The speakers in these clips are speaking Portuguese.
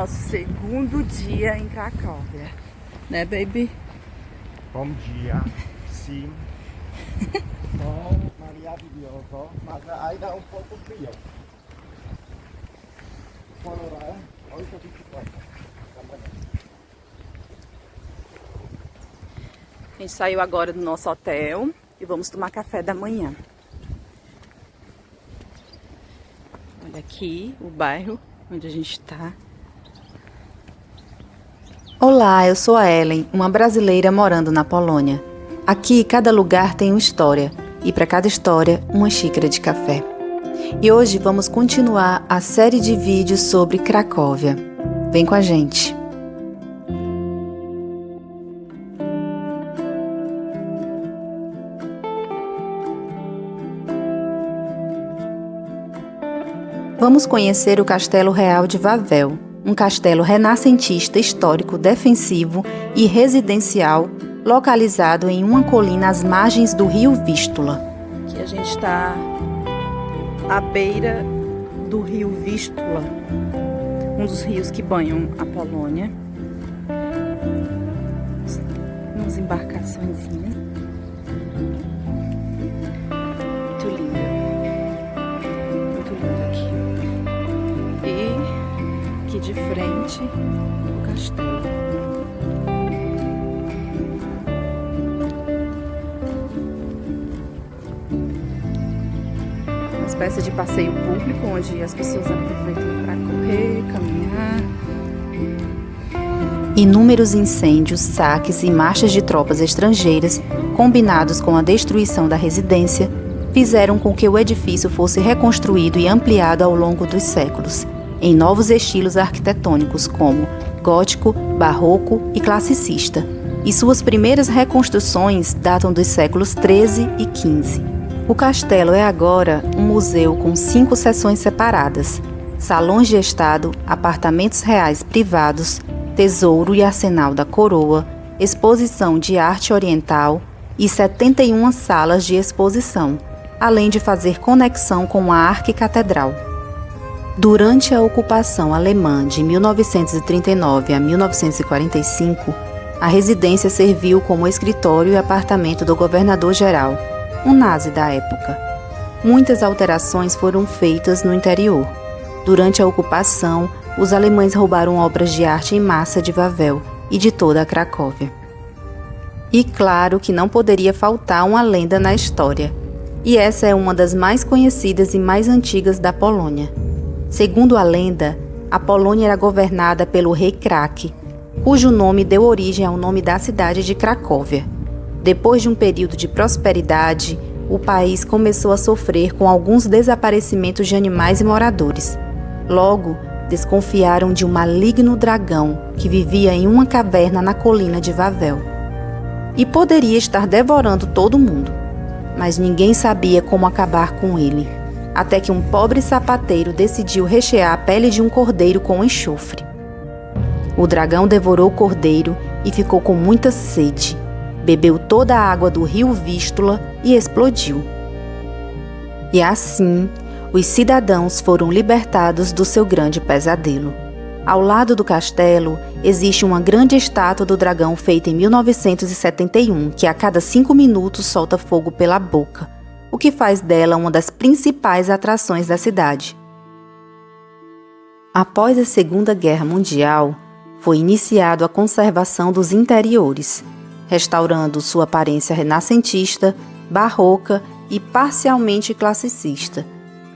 nosso segundo dia em Cracóvia, né, baby? Bom dia, sim. Sol maravilhoso, mas ainda um pouco frio. Agora, 8h24 da manhã. A gente saiu agora do nosso hotel e vamos tomar café da manhã. Olha aqui o bairro onde a gente está. Olá, eu sou a Ellen, uma brasileira morando na Polônia. Aqui, cada lugar tem uma história, e para cada história, uma xícara de café. E hoje vamos continuar a série de vídeos sobre Cracóvia. Vem com a gente! Vamos conhecer o Castelo Real de Wawel, um castelo renascentista histórico defensivo e residencial localizado em uma colina às margens do rio Vístula. Aqui a gente está à beira do rio Vístula, um dos rios que banham a Polônia. Umas embarcaçõezinhas. Muito lindo. Muito lindo aqui. E aqui de frente o castelo. Uma espécie de passeio público onde as pessoas aproveitam para correr, caminhar. Inúmeros incêndios, saques e marchas de tropas estrangeiras, combinados com a destruição da residência, fizeram com que o edifício fosse reconstruído e ampliado ao longo dos séculos, em novos estilos arquitetônicos como gótico, barroco e classicista, e suas primeiras reconstruções datam dos séculos XIII e XV. O castelo é agora um museu com 5 seções separadas: salões de estado, apartamentos reais privados, tesouro e arsenal da coroa, exposição de arte oriental e 71 salas de exposição, além de fazer conexão com a arquicatedral. Durante a ocupação alemã de 1939 a 1945, a residência serviu como escritório e apartamento do governador-geral, um nazi da época. Muitas alterações foram feitas no interior. Durante a ocupação, os alemães roubaram obras de arte em massa de Wawel e de toda a Cracóvia. E claro que não poderia faltar uma lenda na história, e essa é uma das mais conhecidas e mais antigas da Polônia. Segundo a lenda, a Polônia era governada pelo rei Krak, cujo nome deu origem ao nome da cidade de Cracóvia. Depois de um período de prosperidade, o país começou a sofrer com alguns desaparecimentos de animais e moradores. Logo, desconfiaram de um maligno dragão que vivia em uma caverna na colina de Wawel. E poderia estar devorando todo mundo, mas ninguém sabia como acabar com ele, até que um pobre sapateiro decidiu rechear a pele de um cordeiro com enxofre. O dragão devorou o cordeiro e ficou com muita sede. Bebeu toda a água do rio Vístula e explodiu. E assim, os cidadãos foram libertados do seu grande pesadelo. Ao lado do castelo, existe uma grande estátua do dragão feita em 1971, que a cada 5 minutos solta fogo pela boca, o que faz dela uma das principais atrações da cidade. Após a Segunda Guerra Mundial, foi iniciado a conservação dos interiores, restaurando sua aparência renascentista, barroca e parcialmente classicista,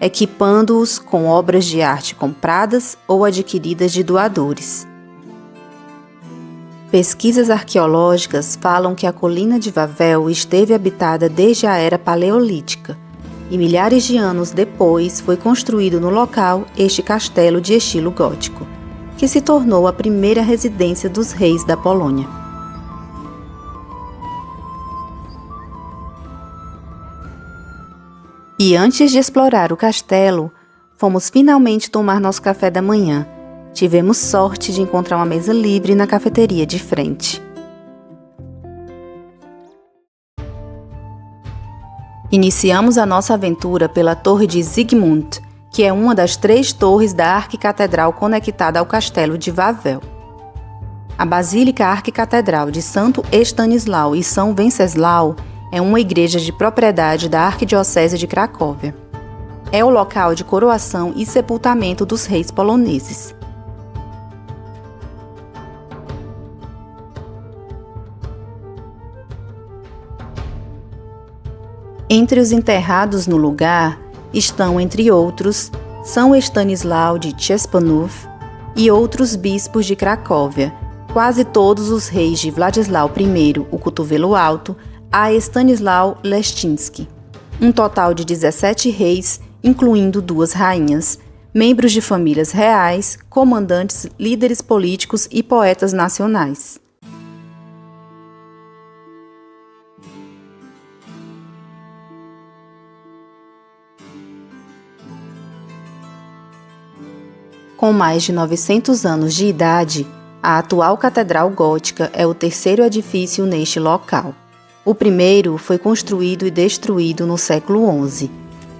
equipando-os com obras de arte compradas ou adquiridas de doadores. Pesquisas arqueológicas falam que a colina de Wawel esteve habitada desde a era paleolítica, e milhares de anos depois foi construído no local este castelo de estilo gótico, que se tornou a primeira residência dos reis da Polônia. E antes de explorar o castelo, fomos finalmente tomar nosso café da manhã. Tivemos sorte de encontrar uma mesa livre na cafeteria de frente. Iniciamos a nossa aventura pela Torre de Zygmunt, que é uma das 3 torres da arquicatedral conectada ao castelo de Wawel. A Basílica Arquicatedral de Santo Estanislau e São Venceslau é uma igreja de propriedade da Arquidiocese de Cracóvia. É o local de coroação e sepultamento dos reis poloneses. Entre os enterrados no lugar estão, entre outros, São Estanislau de Chespanów e outros bispos de Cracóvia, quase todos os reis de Władysław I, o Cotovelo Alto, a Stanisław Leszczyński. Um total de 17 reis, incluindo 2 rainhas, membros de famílias reais, comandantes, líderes políticos e poetas nacionais. Com mais de 900 anos de idade, a atual Catedral Gótica é o 3º edifício neste local. O primeiro foi construído e destruído no século XI.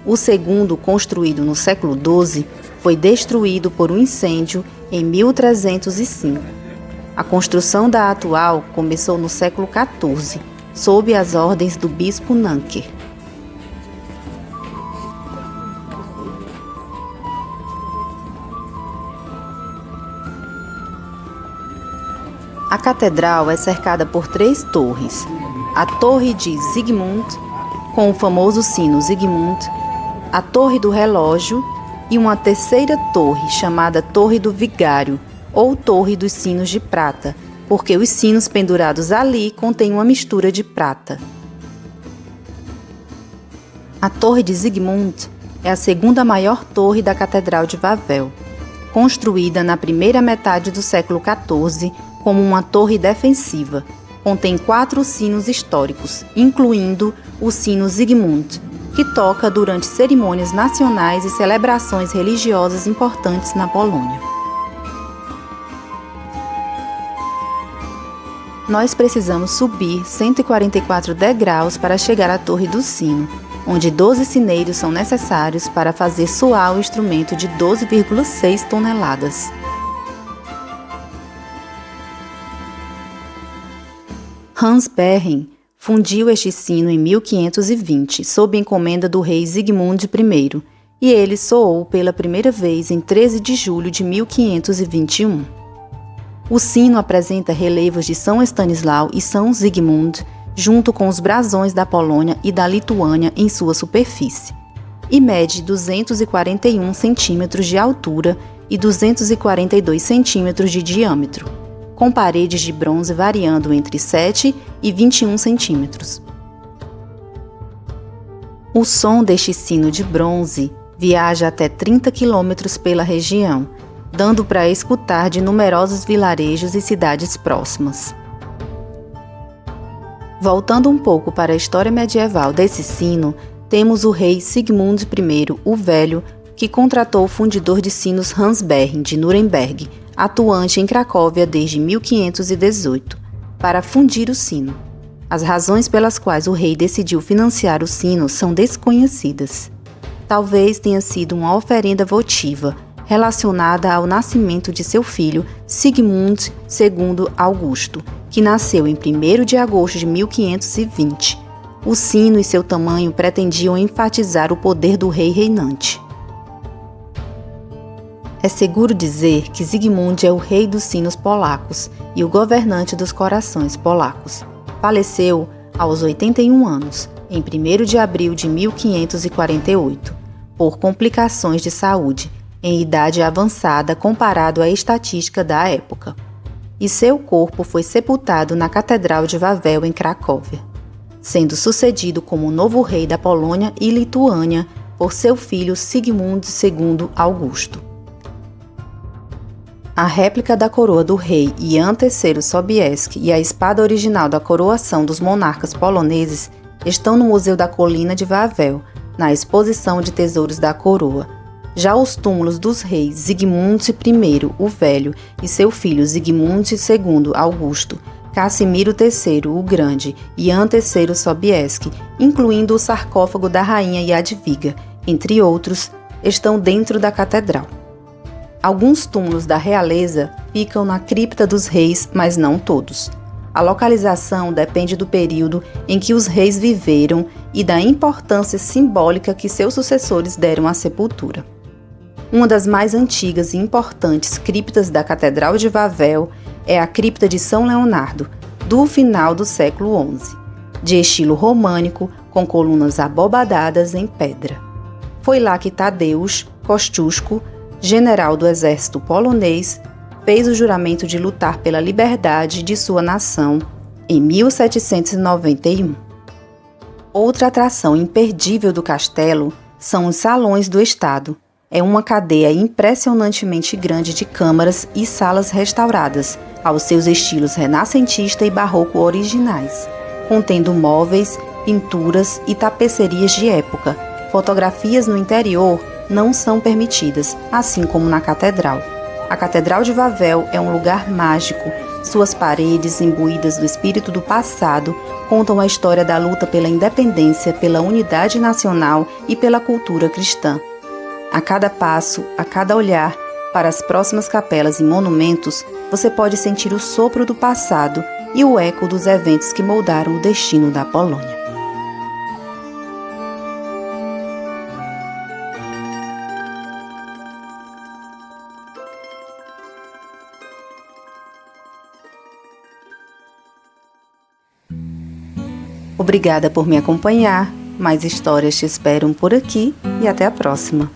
O segundo, construído no século XII, foi destruído por um incêndio em 1305. A construção da atual começou no século XIV, sob as ordens do bispo Nanker. A catedral é cercada por 3 torres. A Torre de Zygmunt, com o famoso sino Zygmunt, a Torre do Relógio e uma terceira torre chamada Torre do Vigário, ou Torre dos Sinos de Prata, porque os sinos pendurados ali contêm uma mistura de prata. A Torre de Zygmunt é a 2ª maior torre da Catedral de Wawel, construída na primeira metade do século XIV como uma torre defensiva. Contém 4 sinos históricos, incluindo o sino Zygmunt, que toca durante cerimônias nacionais e celebrações religiosas importantes na Polônia. Nós precisamos subir 144 degraus para chegar à Torre do Sino, onde 12 sineiros são necessários para fazer soar o instrumento de 12,6 toneladas. Hans Berren fundiu este sino em 1520, sob encomenda do rei Zygmunt I, e ele soou pela primeira vez em 13 de julho de 1521. O sino apresenta relevos de São Estanislau e São Zygmunt, junto com os brasões da Polônia e da Lituânia em sua superfície, e mede 241 centímetros de altura e 242 centímetros de diâmetro, com paredes de bronze variando entre 7 e 21 centímetros. O som deste sino de bronze viaja até 30 quilômetros pela região, dando para escutar de numerosos vilarejos e cidades próximas. Voltando um pouco para a história medieval desse sino, temos o rei Sigmund I, o Velho, que contratou o fundidor de sinos Hans Berren, de Nuremberg, atuante em Cracóvia desde 1518, para fundir o sino. As razões pelas quais o rei decidiu financiar o sino são desconhecidas. Talvez tenha sido uma oferenda votiva relacionada ao nascimento de seu filho Sigmund II Augusto, que nasceu em 1º de agosto de 1520. O sino e seu tamanho pretendiam enfatizar o poder do rei reinante. É seguro dizer que Zygmunt é o rei dos sinos polacos e o governante dos corações polacos. Faleceu aos 81 anos, em 1º de abril de 1548, por complicações de saúde, em idade avançada comparado à estatística da época. E seu corpo foi sepultado na Catedral de Wawel, em Cracóvia, sendo sucedido como novo rei da Polônia e Lituânia por seu filho Sigmund II Augusto. A réplica da coroa do rei Jan III Sobieski e a espada original da coroação dos monarcas poloneses estão no Museu da Colina de Wawel, na exposição de tesouros da coroa. Já os túmulos dos reis Zygmunt I, o Velho, e seu filho Zygmunt II Augusto, Cassimiro III, o Grande, e Jan III Sobieski, incluindo o sarcófago da rainha Jadwiga, entre outros, estão dentro da catedral. Alguns túmulos da realeza ficam na cripta dos reis, mas não todos. A localização depende do período em que os reis viveram e da importância simbólica que seus sucessores deram à sepultura. Uma das mais antigas e importantes criptas da Catedral de Wawel é a cripta de São Leonardo, do final do século XI, de estilo românico, com colunas abobadadas em pedra. Foi lá que Tadeusz Kościuszko, general do exército polonês, fez o juramento de lutar pela liberdade de sua nação em 1791. Outra atração imperdível do castelo são os Salões do Estado. É uma cadeia impressionantemente grande de câmaras e salas restauradas aos seus estilos renascentista e barroco originais, contendo móveis, pinturas e tapecerias de época. Fotografias no interior não são permitidas, assim como na catedral. A Catedral de Wawel é um lugar mágico. Suas paredes, imbuídas do espírito do passado, contam a história da luta pela independência, pela unidade nacional e pela cultura cristã. A cada passo, a cada olhar para as próximas capelas e monumentos, você pode sentir o sopro do passado e o eco dos eventos que moldaram o destino da Polônia. Obrigada por me acompanhar. Mais histórias te esperam por aqui e até a próxima.